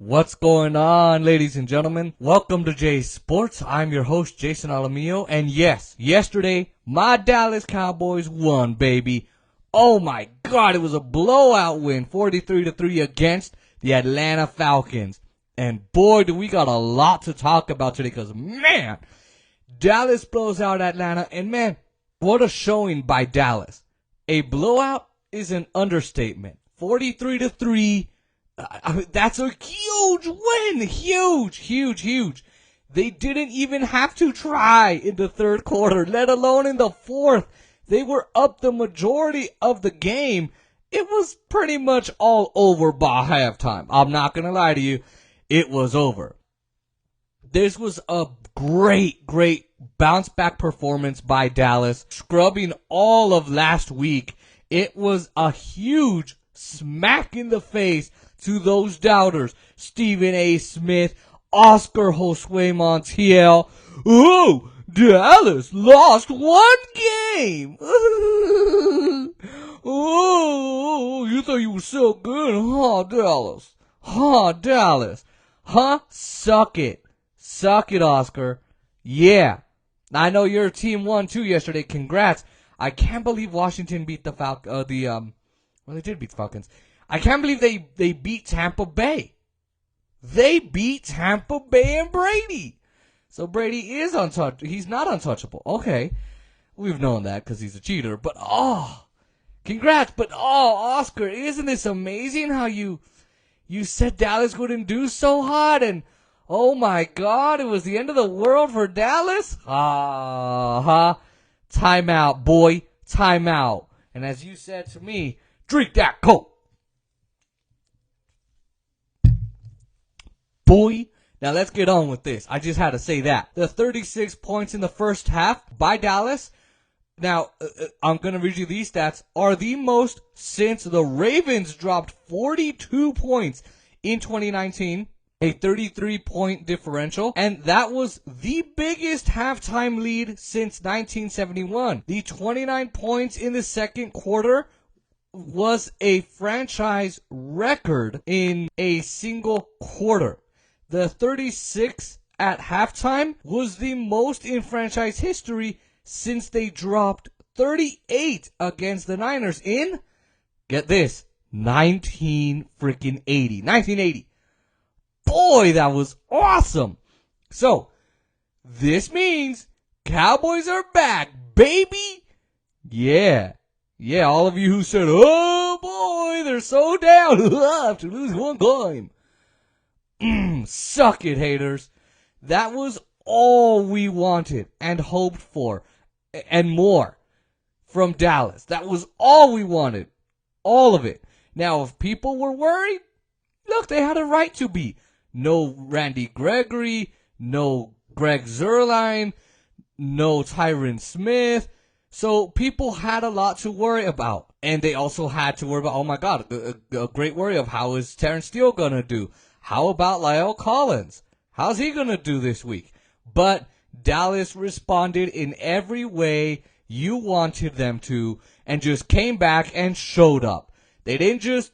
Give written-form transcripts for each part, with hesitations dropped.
What's going on, ladies and gentlemen? Welcome to Jay's Sports. I'm your host, Jason Alamillo, and yes, yesterday, my Dallas Cowboys won, baby. Oh my God, it was a blowout win, 43-3 against the Atlanta Falcons. And boy, do we got a lot to talk about today, because man, Dallas blows out Atlanta, and man, what a showing by Dallas. A blowout is an understatement. 43-3. That's a huge win. Huge. They didn't even have to try in the third quarter, let alone in the fourth. They were up the majority of the game. It was pretty much all over by halftime. I'm not going to lie to you. It was over. This was a great bounce back performance by Dallas, scrubbing all of last week. It was a huge smack in the face to those doubters. Stephen A. Smith, Oscar Josue Montiel. Oh, Dallas lost one game. Oh, you thought you were so good, huh, Dallas? Huh? Suck it, Oscar. Yeah. I know your team won too yesterday. Congrats. I can't believe Washington beat the well, they did beat the Falcons. I can't believe they beat Tampa Bay. They beat Tampa Bay and Brady. So Brady is untouchable. He's not untouchable. Okay. We've known that because he's a cheater. But, congrats. But, Oscar, isn't this amazing how you said Dallas wouldn't do so hot? And, oh, my God, it was the end of the world for Dallas? Time out, boy. Time out. And as you said to me, drink that Coke. Boy. Now let's get on with this. I just had to say that. The 36 points in the first half by Dallas. Now, I'm going to read you these stats, are the most since the Ravens dropped 42 points in 2019, a 33-point differential, and that was the biggest halftime lead since 1971. The 29 points in the second quarter was a franchise record in a single quarter. The 36 at halftime was the most in franchise history since they dropped 38 against the Niners in, get this, 1980. Boy, that was awesome. So, this means Cowboys are back, baby. Yeah, all of you who said, oh boy, they're so down, have to lose one game. Suck it, haters. That was all we wanted and hoped for and more from Dallas. That was all we wanted. All of it. Now, if people were worried, look, they had a right to be. No Randy Gregory, no Greg Zuerlein, no Tyron Smith. So people had a lot to worry about. And they also had to worry about, oh my God, a great worry of how is Terrence Steele going to do? How about La'el Collins? How's he going to do this week? But Dallas responded in every way you wanted them to and just came back and showed up. They didn't just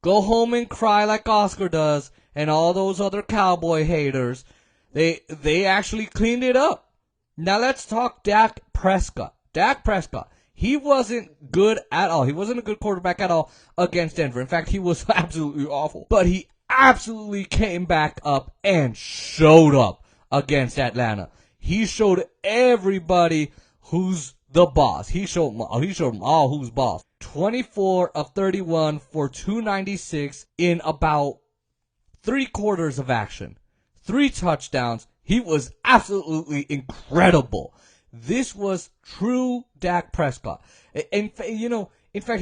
go home and cry like Oscar does and all those other Cowboy haters. They actually cleaned it up. Now let's talk Dak Prescott. Dak Prescott. He wasn't good at all. He wasn't a good quarterback at all against Denver. In fact, he was absolutely awful. But he absolutely came back up and showed up against Atlanta. He showed everybody who's the boss. He showed them all who's boss. 24 of 31 for 296 in about 3 quarters of action. 3 touchdowns. He was absolutely incredible. This was true Dak Prescott. In fact, he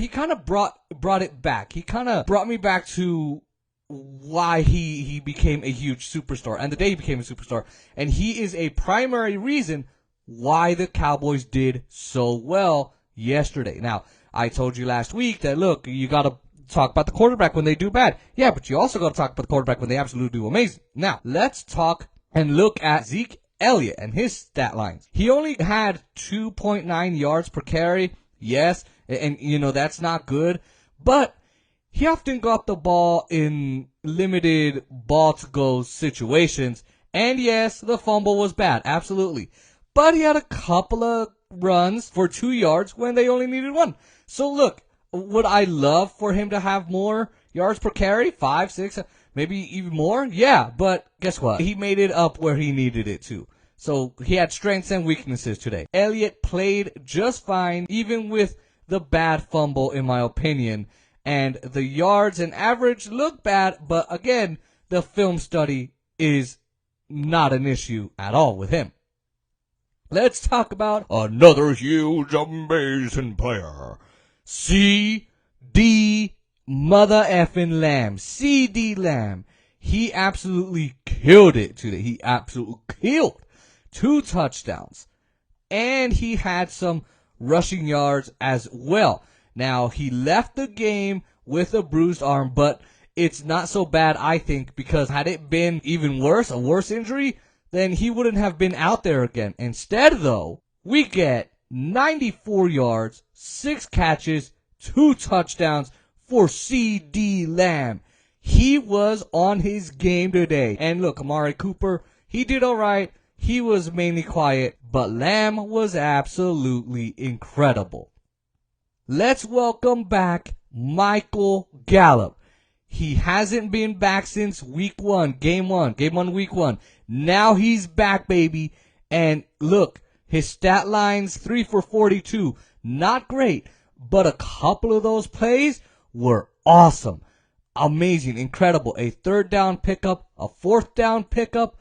kind of brought it back. He kind of brought me back to why he became a huge superstar and the day he became a superstar. And he is a primary reason why the Cowboys did so well yesterday. Now, I told you last week that, look, you got to talk about the quarterback when they do bad. Yeah, but you also got to talk about the quarterback when they absolutely do amazing. Now, let's talk and look at Zeke Elliott and his stat lines. He only had 2.9 yards per carry. Yes, and that's not good, but he often got the ball in limited ball-to-go situations. And yes, the fumble was bad, absolutely. But he had a couple of runs for 2 yards when they only needed 1. So look, would I love for him to have more yards per carry? 5, 6, maybe even more? Yeah, but guess what? He made it up where he needed it to. So he had strengths and weaknesses today. Elliott played just fine, even with the bad fumble, in my opinion. And the yards and average look bad, but again, the film study is not an issue at all with him. Let's talk about another huge, amazing player. CeeDee Mother effing Lamb. CeeDee Lamb. He absolutely killed it today. He absolutely killed. 2 touchdowns. And he had some rushing yards as well. Now, he left the game with a bruised arm, but it's not so bad, I think, because had it been even worse, a worse injury, then he wouldn't have been out there again. Instead, though, we get 94 yards, 6 catches, 2 touchdowns for CeeDee Lamb. He was on his game today. And look, Amari Cooper, he did all right. He was mainly quiet, but Lamb was absolutely incredible. Let's welcome back Michael Gallup. He hasn't been back since week 1, game 1, week 1. Now he's back, baby. And look, his stat line's 3 for 42. Not great, but a couple of those plays were awesome. Amazing, incredible. A 3rd down pickup, a 4th down pickup.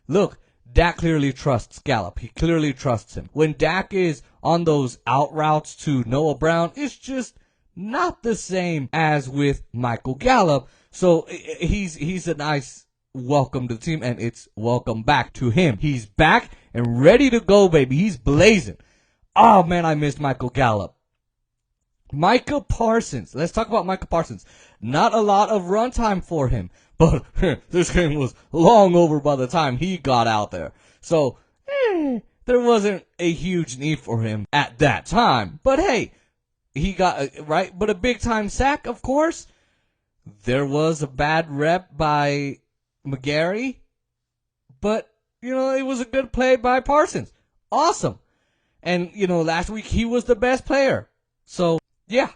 Look, Dak clearly trusts Gallup. He clearly trusts him. When Dak is on those out routes to Noah Brown, it's just not the same as with Michael Gallup. So he's a nice welcome to the team, and it's welcome back to him. He's back and ready to go, baby. He's blazing. Oh, man, I missed Michael Gallup. Micah Parsons. Let's talk about Micah Parsons. Not a lot of runtime for him, but this game was long over by the time he got out there. So, there wasn't a huge need for him at that time. But hey, he got, right? But a big time sack, of course. There was a bad rep by McGarry, but, it was a good play by Parsons. Awesome. And, last week he was the best player. So, yeah.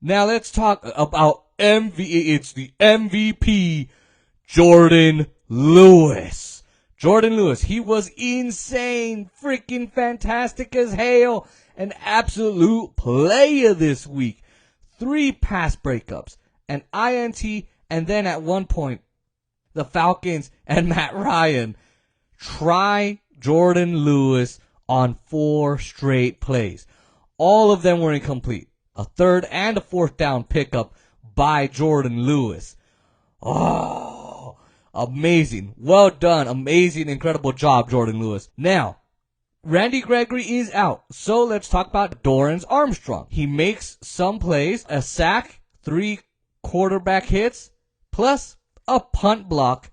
Now let's talk about It's the MVP, Jourdan Lewis. Jourdan Lewis, he was insane, freaking fantastic as hell. An absolute player this week. 3 pass breakups, an INT, and then at one point, the Falcons and Matt Ryan try Jourdan Lewis on 4 straight plays. All of them were incomplete. A 3rd and a 4th down pickup by Jourdan Lewis. Oh, amazing. Well done. Amazing, incredible job, Jourdan Lewis. Now, Randy Gregory is out, so let's talk about Dorance Armstrong. He makes some plays, a sack, 3 quarterback hits, plus a punt block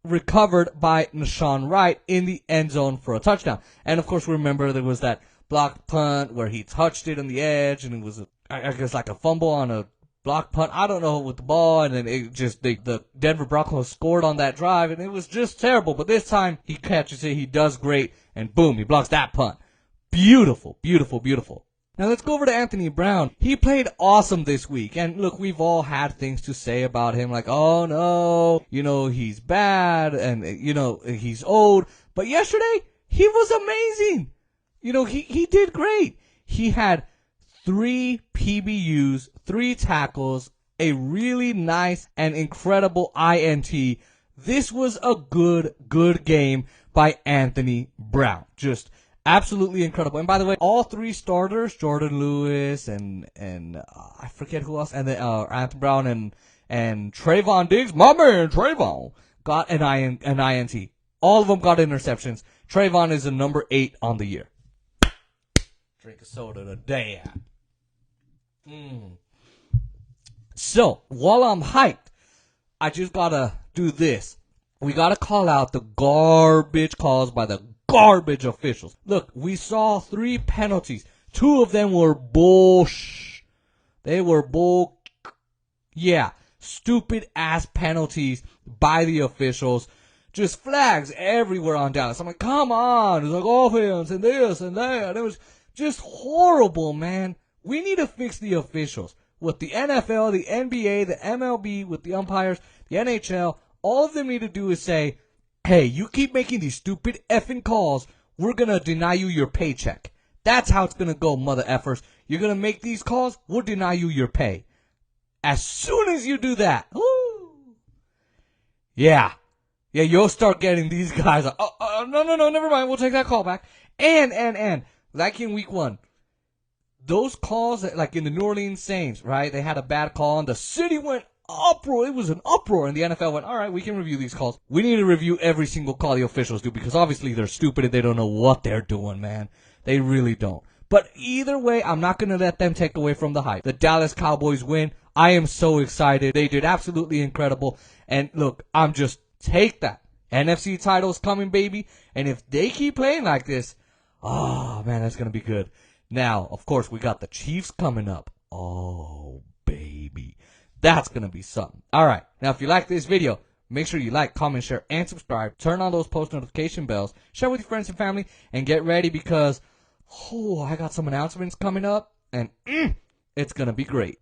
recovered by Nashawn Wright in the end zone for a touchdown. And of course, remember there was that blocked punt where he touched it on the edge, and it was, I guess, like a fumble on a block punt. I don't know, with the ball, and then it just, the Denver Broncos scored on that drive, and it was just terrible. But this time, he catches it, he does great, and boom, he blocks that punt. Beautiful, beautiful, beautiful. Now let's go over to Anthony Brown. He played awesome this week, and look, we've all had things to say about him, like, oh no, he's bad, and, he's old. But yesterday, he was amazing. He did great. He had 3 PBUs, 3 tackles, a really nice and incredible INT. This was a good game by Anthony Brown. Just absolutely incredible. And by the way, all 3 starters, Jourdan Lewis and I forget who else, and then Anthony Brown and Trayvon Diggs, my man Trayvon, got an INT. All of them got interceptions. Trayvon is the number 8 on the year. Drink a soda today. So, while I'm hyped, I just gotta do this. We gotta call out the garbage calls by the garbage officials. Look, we saw 3 penalties. 2 of them were bullsh. They were stupid ass penalties by the officials. Just flags everywhere on Dallas. I'm like, come on. It's like offense and this and that. It was just horrible, man. We need to fix the officials. With the NFL, the NBA, the MLB, with the umpires, the NHL, all of them need to do is say, hey, you keep making these stupid effing calls, we're going to deny you your paycheck. That's how it's going to go, mother effers. You're going to make these calls, we'll deny you your pay. As soon as you do that, yeah, you'll start getting these guys. No, never mind. We'll take that call back. And like in week 1, those calls, like in the New Orleans Saints, right? They had a bad call and the city went uproar. It was an uproar, and the NFL went, all right, we can review these calls. We need to review every single call the officials do because obviously they're stupid and they don't know what they're doing, man. They really don't. But either way, I'm not going to let them take away from the hype. The Dallas Cowboys win. I am so excited. They did absolutely incredible. And look, take that. NFC title's coming, baby. And if they keep playing like this, oh, man, that's going to be good. Now, of course, we got the Chiefs coming up. Oh, baby. That's going to be something. All right. Now, if you like this video, make sure you like, comment, share, and subscribe. Turn on those post notification bells. Share with your friends and family. And get ready because, I got some announcements coming up. And it's going to be great.